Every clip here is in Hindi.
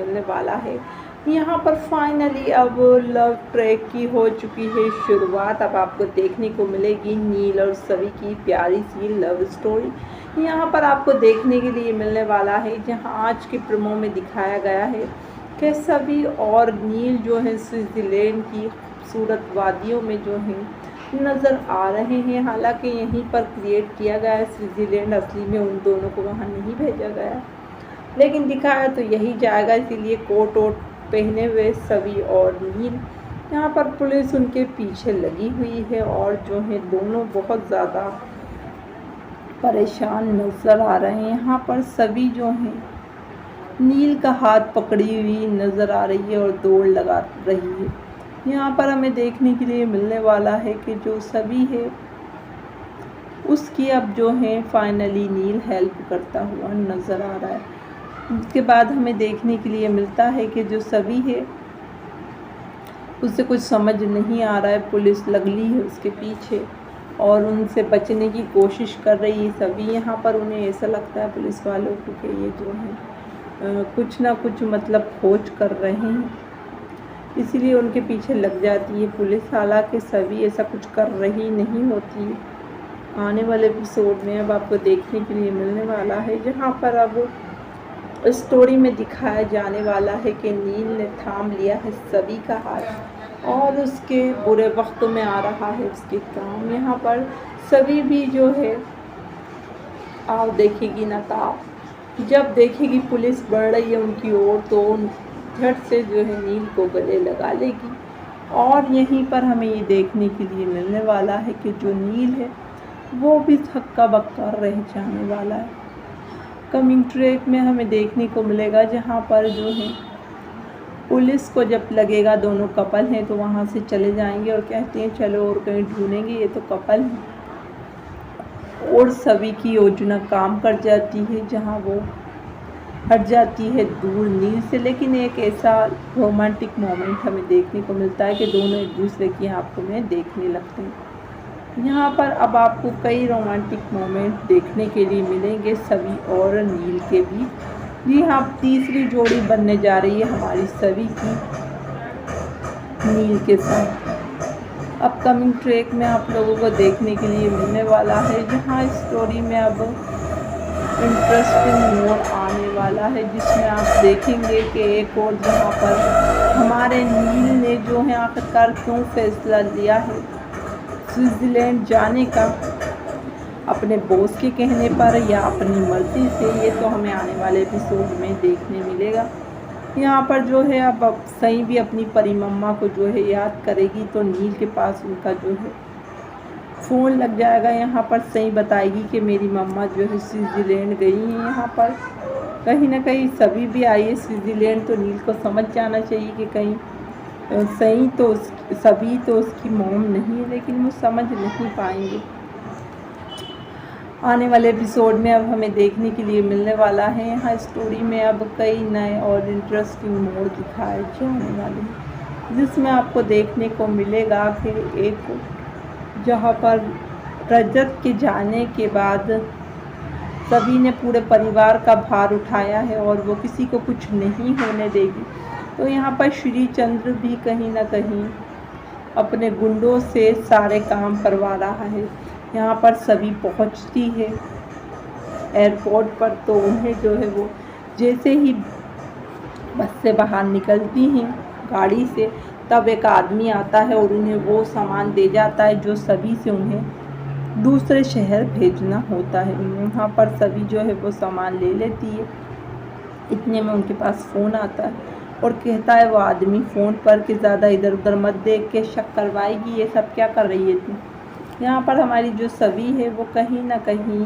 मिलने वाला है। यहाँ पर फाइनली अब लव ट्रैक की हो चुकी है शुरुआत। अब आपको देखने को मिलेगी नील और सवी की प्यारी सी लव स्टोरी। यहाँ पर आपको देखने के लिए मिलने वाला है, जहाँ आज के प्रोमो में दिखाया गया है कि सवी और नील जो है स्विट्ज़रलैंड की खूबसूरत वादियों में जो है नज़र आ रहे हैं। हालांकि यहीं पर क्रिएट किया गया है स्विट्ज़रलैंड, असली में उन दोनों को वहाँ नहीं भेजा गया, लेकिन दिखाया तो यही जाएगा। इसीलिए कोट वोट पहने हुए सवी और नील यहाँ पर पुलिस उनके पीछे लगी हुई है और जो है दोनों बहुत ज़्यादा परेशान नज़र आ रहे हैं। यहाँ पर सभी जो हैं नील का हाथ पकड़ी हुई नज़र आ रही है और दौड़ लगा रही है। यहाँ पर हमें देखने के लिए मिलने वाला है कि जो सभी है उसकी अब जो है फाइनली नील हेल्प करता हुआ नज़र आ रहा है। उसके बाद हमें देखने के लिए मिलता है कि जो सभी है उससे कुछ समझ नहीं आ रहा है, पुलिस लगली है उसके पीछे और उनसे बचने की कोशिश कर रही है सभी। यहाँ पर उन्हें ऐसा लगता है पुलिस वालों को कि ये जो है कुछ ना कुछ मतलब खोज कर रहे हैं, इसीलिए उनके पीछे लग जाती है पुलिस। हालांकि सभी ऐसा कुछ कर रही नहीं होती है। आने वाले एपिसोड में अब आपको देखने के लिए मिलने वाला है, जहाँ पर अब स्टोरी में दिखाया जाने वाला है कि नील ने थाम लिया है सभी का हाथ और उसके बुरे वक्त में आ रहा है उसके काम। यहाँ पर सभी भी जो है आओ देखेगी नकाब, जब देखेगी पुलिस बढ़ रही है उनकी ओर तो झट से जो है नील को गले लगा लेगी। और यहीं पर हमें ये देखने के लिए मिलने वाला है कि जो नील है वो भी हक्का बक्का रह जाने वाला है। कमिंग ट्रैक में हमें देखने को मिलेगा, जहाँ पर जो है पुलिस को जब लगेगा दोनों कपल हैं तो वहाँ से चले जाएंगे और कहते हैं चलो और कहीं ढूंढेंगे, ये तो कपल है। और सभी की योजना काम कर जाती है, जहाँ वो हट जाती है दूर नील से। लेकिन एक ऐसा रोमांटिक मोमेंट हमें देखने को मिलता है कि दोनों एक दूसरे की आंखों में देखने लगते हैं। यहाँ पर अब आपको कई रोमांटिक मोमेंट देखने के लिए मिलेंगे सवी और नील के भी। जी हाँ, तीसरी जोड़ी बनने जा रही है हमारी सवी की नील के साथ। अपकमिंग ट्रैक में आप लोगों को देखने के लिए मिलने वाला है, जहाँ स्टोरी में अब इंटरेस्टिंग मोड़ आने वाला है, जिसमें आप देखेंगे कि एक और जहाँ पर हमारे नील ने जो है आखिरकार क्यों फैसला लिया है स्विट्ज़रलैंड जाने का, अपने बॉस के कहने पर या अपनी मर्ज़ी से, ये तो हमें आने वाले एपिसोड में देखने मिलेगा। यहाँ पर जो है अब सही भी अपनी परी मम्मा को जो है याद करेगी तो नील के पास उनका जो है फ़ोन लग जाएगा। यहाँ पर सही बताएगी कि मेरी मम्मा जो है स्विट्ज़रलैंड गई हैं। यहाँ पर कहीं ना कहीं सभी भी आई है स्विट्ज़रलैंड, तो नील को समझ जाना चाहिए कि कहीं सही तो सभी तो उसकी मॉम नहीं है, लेकिन वो समझ नहीं पाएंगे। आने वाले एपिसोड में अब हमें देखने के लिए मिलने वाला है, यहाँ स्टोरी में अब कई नए और इंटरेस्टिंग मोड़ दिखाए जाने वाले हैं, जिसमें आपको देखने को मिलेगा कि एक जहाँ पर रजत के जाने के बाद सभी ने पूरे परिवार का भार उठाया है और वो किसी को कुछ नहीं होने देगी। तो यहाँ पर श्री चंद्र भी कहीं ना कहीं अपने गुंडों से सारे काम करवा रहा है। यहाँ पर सभी पहुँचती है एयरपोर्ट पर, तो उन्हें जो है वो जैसे ही बस से बाहर निकलती हैं गाड़ी से, तब एक आदमी आता है और उन्हें वो सामान दे जाता है जो सभी से उन्हें दूसरे शहर भेजना होता है। यहाँ पर सभी जो है वो सामान ले लेती है। इतने में उनके पास फ़ोन आता है और कहता है वो आदमी फ़ोन पर कि ज़्यादा इधर उधर मत देख के शक करवाएगी, ये सब क्या कर रही है तुम। यहाँ पर हमारी जो सभी है वो कहीं ना कहीं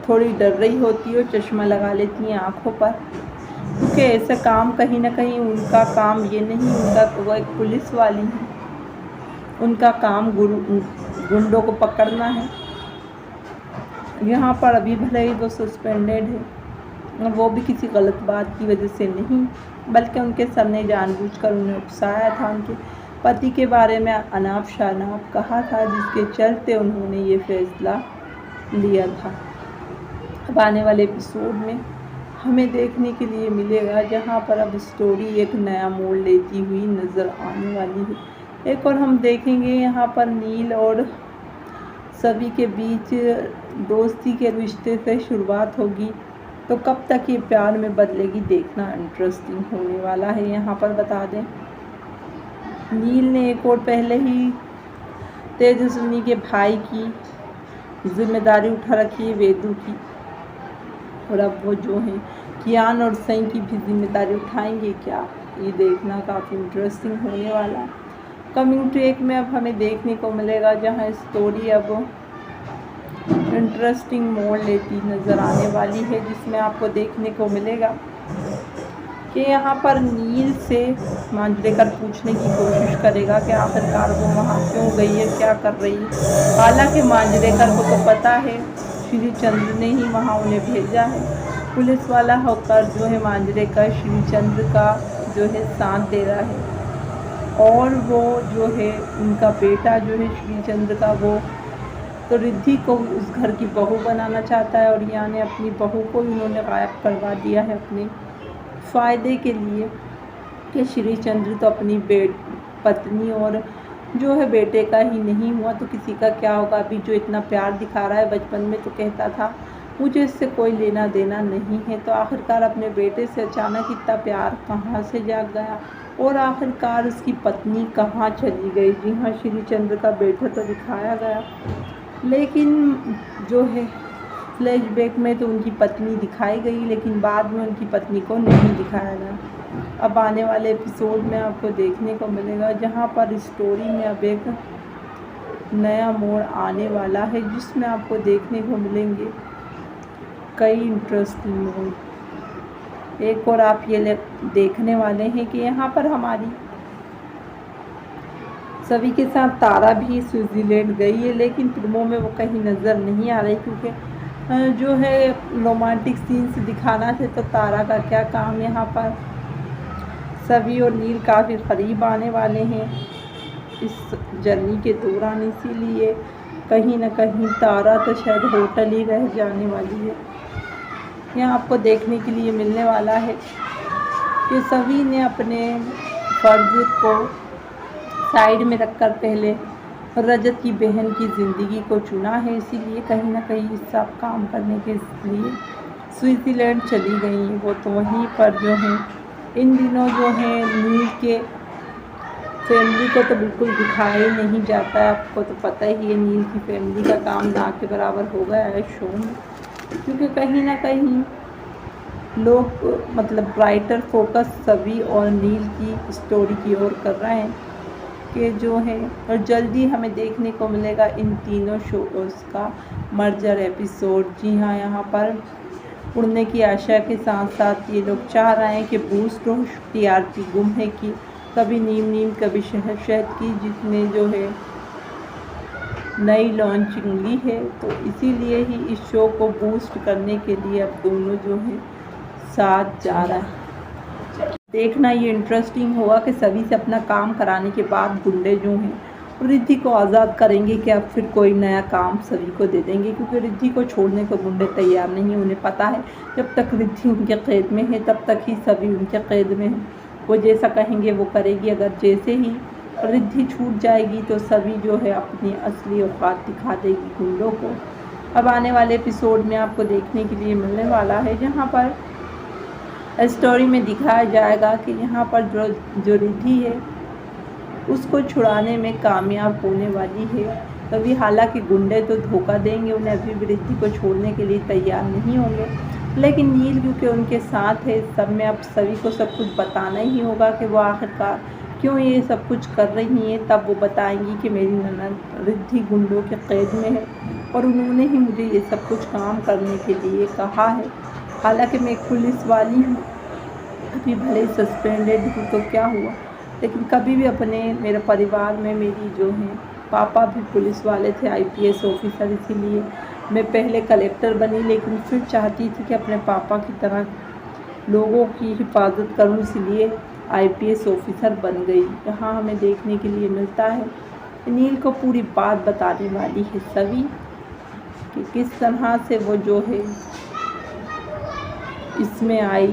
थोड़ी डर रही होती है और चश्मा लगा लेती हैं आँखों पर, क्योंकि ऐसा काम कहीं ना कहीं उनका काम ये नहीं, उनका वो एक पुलिस वाली है, उनका काम गुंडों को पकड़ना है। यहाँ पर अभी भले ही वो सस्पेंडेड है, वो भी किसी गलत बात की वजह से नहीं, बल्कि उनके सर ने जानबूझकर उन्हें उकसाया था, उनके पति के बारे में अनाप शनाप कहा था, जिसके चलते उन्होंने ये फैसला लिया था। अब आने वाले एपिसोड में हमें देखने के लिए मिलेगा, जहाँ पर अब स्टोरी एक नया मोड़ लेती हुई नज़र आने वाली है। एक और हम देखेंगे यहाँ पर नील और सभी के बीच दोस्ती के रिश्ते से शुरुआत होगी, तो कब तक ये प्यार में बदलेगी देखना इंटरेस्टिंग होने वाला है। यहाँ पर बता दें, नील ने एक और पहले ही तेजस्विनी के भाई की जिम्मेदारी उठा रखी है वेदू की, और अब वो जो है कियान और सई की भी जिम्मेदारी उठाएंगे क्या, ये देखना काफ़ी इंटरेस्टिंग होने वाला है। कमिंग टू एक में अब हमें देखने को मिलेगा, जहाँ स्टोरी अब इंटरेस्टिंग मोड़ लेती नज़र आने वाली है, जिसमें आपको देखने को मिलेगा कि यहाँ पर नील से मांजरेकर पूछने की कोशिश करेगा कि आखिरकार वो वहाँ क्यों गई है, क्या कर रही है। हालांकि मांजरेकर को तो पता है श्री चंद्र ने ही वहाँ उन्हें भेजा है। पुलिस वाला होकर जो है मांजरेकर श्री चंद्र का जो है साथ दे रहा है, और वो जो है उनका बेटा जो है श्री चंद्र का, वो तो रिद्धि को उस घर की बहू बनाना चाहता है, और यहाँ ने अपनी बहू को इन्होंने गायब करवा दिया है अपने फ़ायदे के लिए, कि श्री चंद्र तो अपनी पत्नी और जो है बेटे का ही नहीं हुआ तो किसी का क्या होगा। अभी जो इतना प्यार दिखा रहा है, बचपन में तो कहता था मुझे इससे कोई लेना देना नहीं है, तो आखिरकार अपने बेटे से अचानक इतना प्यार कहाँ से जाग गया, और आखिरकार उसकी पत्नी कहाँ चली गई। जी हाँ, श्री चंद्र का बेटा तो दिखाया गया, लेकिन जो है फ्लैशबैक में तो उनकी पत्नी दिखाई गई, लेकिन बाद में उनकी पत्नी को नहीं दिखाया गया। अब आने वाले एपिसोड में आपको देखने को मिलेगा, जहाँ पर स्टोरी में अब एक नया मोड़ आने वाला है, जिसमें आपको देखने को मिलेंगे कई इंटरेस्टिंग मोड़। एक और आप ये देखने वाले हैं कि यहाँ पर हमारी सभी के साथ तारा भी स्विट्ज़रलैंड गई है, लेकिन फिल्मों में वो कहीं नज़र नहीं आ रही, क्योंकि जो है रोमांटिक सीन्स दिखाना थे, तो तारा का क्या काम यहाँ पर। सभी और नील काफ़ी करीब आने वाले हैं इस जर्नी के दौरान, इसीलिए कहीं ना कहीं तारा तो शायद होटल ही रह जाने वाली है। यहाँ आपको देखने के लिए मिलने वाला है कि सभी ने अपने फर्ज को साइड में रखकर पहले रजत की बहन की ज़िंदगी को चुना है, इसीलिए कहीं ना कहीं इस सब काम करने के लिए स्विट्ज़रलैंड चली गई हैं। वो तो वहीं पर जो है इन दिनों जो है नील के फैमिली को तो बिल्कुल दिखाया ही नहीं जाता है। आपको तो पता ही है नील की फैमिली का काम ना के बराबर हो गया है शो में, क्योंकि कहीं ना कहीं लोग मतलब राइटर फोकस सभी और नील की स्टोरी की ओर कर रहे हैं कि जो है, और जल्दी हमें देखने को मिलेगा इन तीनों शोज़ का मर्जर एपिसोड। जी हाँ, यहाँ पर उड़ने की आशा के साथ साथ ये लोग चाह रहे हैं कि बूस्ट हो टीआरपी गुम है कि कभी नीम नीम कभी शहद शहद की, जिसने जो है नई लॉन्चिंग ली है, तो इसीलिए ही इस शो को बूस्ट करने के लिए अब दोनों जो है साथ जा रहा है। देखना ये इंटरेस्टिंग होगा कि सभी से अपना काम कराने के बाद गुंडे जो हैं रिद्धि को आज़ाद करेंगे कि अब फिर कोई नया काम सभी को दे देंगे, क्योंकि रिद्धि को छोड़ने को गुंडे तैयार नहीं। उन्हें पता है जब तक रिद्धि उनके कैद में है तब तक ही सभी उनके कैद में हैं। वो जैसा कहेंगे वो करेगी। अगर जैसे ही रिद्धि छूट जाएगी तो सभी जो है अपनी असली औकात दिखा देगी गुंडों को। अब आने वाले एपिसोड में आपको देखने के लिए मिलने वाला है, जहाँ पर स्टोरी में दिखाया जाएगा कि यहाँ पर जो रिद्धि है उसको छुड़ाने में कामयाब होने वाली है। तभी हालांकि गुंडे तो धोखा देंगे, उन्हें अभी भी रिद्धि को छोड़ने के लिए तैयार नहीं होंगे, लेकिन नील क्योंकि उनके साथ है सब में अब सभी को सब कुछ बताना ही होगा कि वो आखिरकार क्यों ये सब कुछ कर रही हैं। तब वो बताएंगी कि मेरी ननद रिद्धि गुंडों के कैद में है और उन्होंने ही मुझे ये सब कुछ काम करने के लिए कहा है। हालांकि मैं एक पुलिस वाली हूँ, अभी भले सस्पेंडेड हूँ तो क्या हुआ, लेकिन कभी भी मेरे परिवार में मेरी जो है पापा भी पुलिस वाले थे, आईपीएस ऑफिसर, इसीलिए मैं पहले कलेक्टर बनी, लेकिन फिर चाहती थी कि अपने पापा की तरह लोगों की हिफाजत करूं, इसलिए आईपीएस ऑफिसर बन गई। यहाँ हमें देखने के लिए मिलता है नील को पूरी बात बताने वाली है सभी कि किस तरह से वो जो है इसमें आई,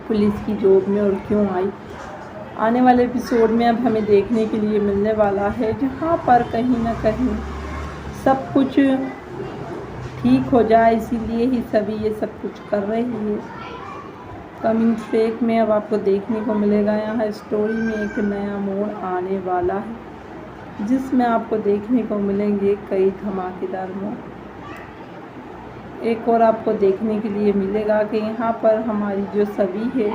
पुलिस की जॉब में, और क्यों आई। आने वाले एपिसोड में अब हमें देखने के लिए मिलने वाला है जहाँ पर कहीं ना कहीं सब कुछ ठीक हो जाए, इसीलिए ही सभी ये सब कुछ कर रही है। कमिंग ट्रैक में अब आपको देखने को मिलेगा, यहाँ स्टोरी में एक नया मोड़ आने वाला है जिसमें आपको देखने को मिलेंगे कई धमाकेदार मोड़। एक और आपको देखने के लिए मिलेगा कि यहाँ पर हमारी जो सभी है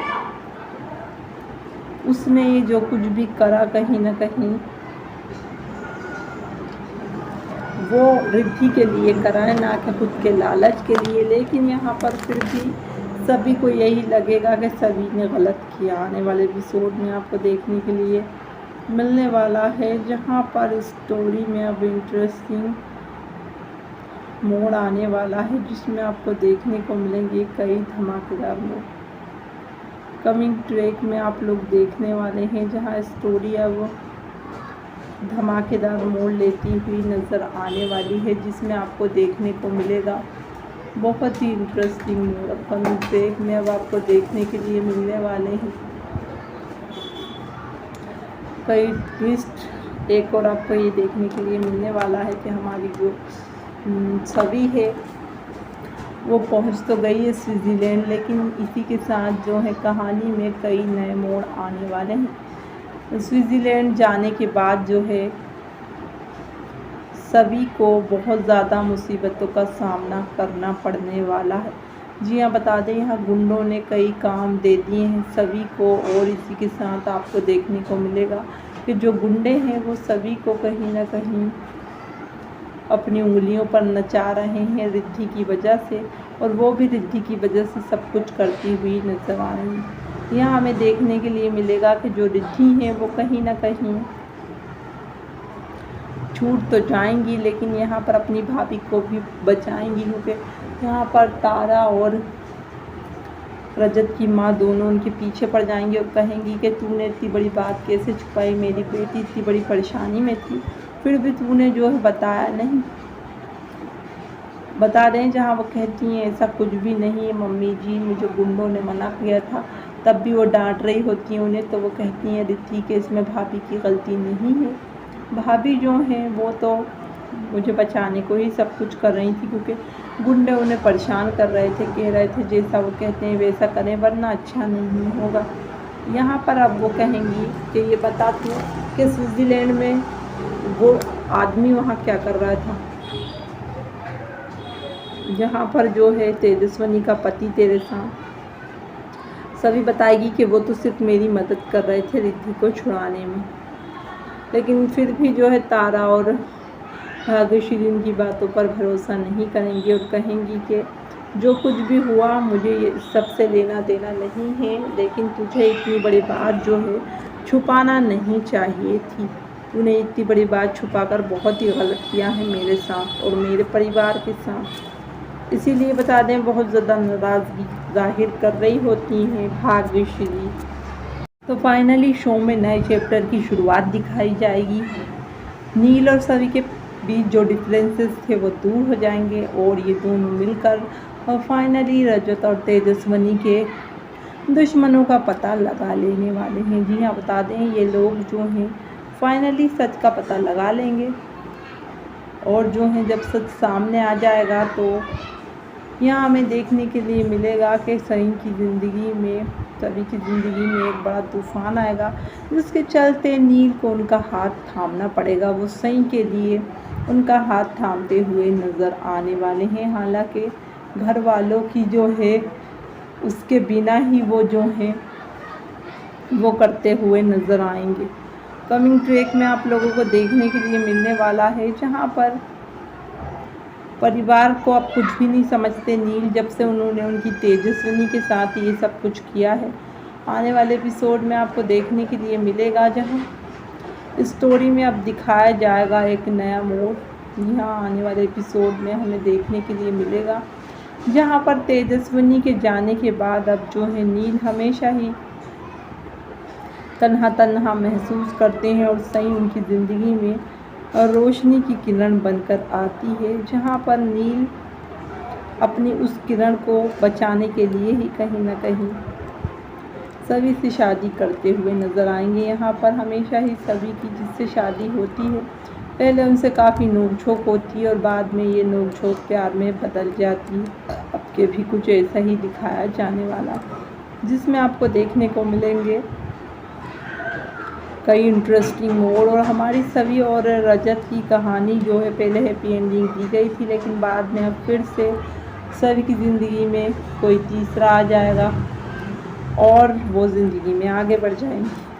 उसने ये जो कुछ भी करा कहीं ना कहीं वो रिद्धि के लिए करा है, ना कि खुद के लालच के लिए। लेकिन यहाँ पर फिर भी सभी को यही लगेगा कि सभी ने गलत किया। आने वाले एपिसोड में आपको देखने के लिए मिलने वाला है जहाँ पर स्टोरी में अब इंटरेस्टिंग मोड़ आने वाला है जिसमें आपको देखने को मिलेंगे कई धमाकेदार मोड़। कमिंग ट्रैक में आप लोग देखने वाले हैं जहां स्टोरी अब धमाकेदार मोड़ लेती हुई नज़र आने वाली है जिसमें आपको देखने को मिलेगा बहुत ही इंटरेस्टिंग मोड़। कमिंग ट्रैक में अब आपको देखने के लिए मिलने वाले हैं कई ट्विस्ट। एक और आपको ये देखने के लिए मिलने वाला है कि हमारी जो छवि है वो पहुंच तो गई है स्विट्ज़रलैंड, लेकिन इसी के साथ जो है कहानी में कई नए मोड़ आने वाले हैं। स्विट्ज़रलैंड जाने के बाद जो है सभी को बहुत ज़्यादा मुसीबतों का सामना करना पड़ने वाला है। जी हाँ, बता दें यहाँ गुंडों ने कई काम दे दिए हैं सभी को, और इसी के साथ आपको देखने को मिलेगा कि जो गुंडे हैं वो सभी को कहीं ना कहीं अपनी उंगलियों पर नचा रहे हैं रिद्धि की वजह से, और वो भी रिद्धि की वजह से सब कुछ करती हुई नजर आ रही है। यहाँ हमें देखने के लिए मिलेगा कि जो रिद्धि हैं वो कहीं ना कहीं छूट तो जाएंगी, लेकिन यहाँ पर अपनी भाभी को भी बचाएंगी, क्योंकि यहाँ पर तारा और रजत की माँ दोनों उनके पीछे पड़ जाएंगी और कहेंगी कि तूने इतनी बड़ी बात कैसे छुपाई, मेरी बेटी इतनी बड़ी परेशानी में थी फिर भी तूने जो है बताया नहीं। बता दें जहाँ वो कहती हैं ऐसा कुछ भी नहीं है मम्मी जी, मुझे गुंडों ने मना किया था, तब भी वो डांट रही होती हैं उन्हें, तो वो कहती हैं रिद्धि के इसमें भाभी की गलती नहीं है। भाभी जो हैं वो तो मुझे बचाने को ही सब कुछ कर रही थी, क्योंकि गुंडे उन्हें परेशान कर रहे थे, कह रहे थे जैसा वो कहते हैं वैसा करें वरना अच्छा नहीं होगा। यहाँ पर अब वो कहेंगी कि ये बताती हूँ कि स्विट्ज़रलैंड में वो आदमी वहाँ क्या कर रहा था, जहाँ पर जो है तेजस्वनी का पति तेरे साथ। सभी बताएगी कि वो तो सिर्फ मेरी मदद कर रहे थे रिद्धि को छुड़ाने में, लेकिन फिर भी जो है तारा और भाग्यश्री की बातों पर भरोसा नहीं करेंगी और कहेंगी कि जो कुछ भी हुआ मुझे ये सबसे लेना देना नहीं है, लेकिन तुझे इतनी बड़ी बात जो है छुपाना नहीं चाहिए थी। तूने इतनी बड़ी बात छुपाकर बहुत ही गलत किया है मेरे साथ और मेरे परिवार के साथ। इसीलिए बता दें बहुत ज़्यादा नाराज़गी जाहिर कर रही होती हैं भाग्यश्री। तो फाइनली शो में नए चैप्टर की शुरुआत दिखाई जाएगी। नील और सभी के बीच जो डिफरेंसेस थे वो दूर हो जाएंगे और ये दोनों मिलकर और फाइनली रजत और तेजस्वनी के दुश्मनों का पता लगा लेने वाले हैं। जी हाँ, बता दें ये लोग जो हैं फाइनली सच का पता लगा लेंगे, और जो है जब सच सामने आ जाएगा तो यहाँ हमें देखने के लिए मिलेगा कि सभी की ज़िंदगी में एक बड़ा तूफ़ान आएगा, जिसके चलते नील को उनका हाथ थामना पड़ेगा। वो सही के लिए उनका हाथ थामते हुए नज़र आने वाले हैं। हालांकि घर वालों की जो है उसके बिना ही वो जो है वो करते हुए नज़र आएंगे। कमिंग ट्रैक में आप लोगों को देखने के लिए मिलने वाला है जहां पर परिवार को अब कुछ भी नहीं समझते नील, जब से उन्होंने उनकी तेजस्वनी के साथ ये सब कुछ किया है। आने वाले एपिसोड में आपको देखने के लिए मिलेगा जहां स्टोरी में अब दिखाया जाएगा एक नया मोड़। यहाँ आने वाले एपिसोड में हमें देखने के लिए मिलेगा जहाँ पर तेजस्वनी के जाने के बाद अब जो है नील हमेशा ही तन्हा महसूस करते हैं और सही उनकी ज़िंदगी में रोशनी की किरण बनकर आती है, जहाँ पर नील अपनी उस किरण को बचाने के लिए ही कहीं ना कहीं सभी से शादी करते हुए नज़र आएंगे। यहाँ पर हमेशा ही सभी की जिससे शादी होती है पहले उनसे काफ़ी नोक-झोंक होती है और बाद में ये नोक-झोंक प्यार में बदल जाती है। अब के भी कुछ ऐसा ही दिखाया जाने वाला है जिसमें आपको देखने को मिलेंगे कई इंटरेस्टिंग मोड़। और हमारी सभी और रजत की कहानी जो है पहले हैप्पी एंडिंग दी गई थी, लेकिन बाद में अब फिर से सभी की ज़िंदगी में कोई तीसरा आ जाएगा और वो ज़िंदगी में आगे बढ़ जाएंगे।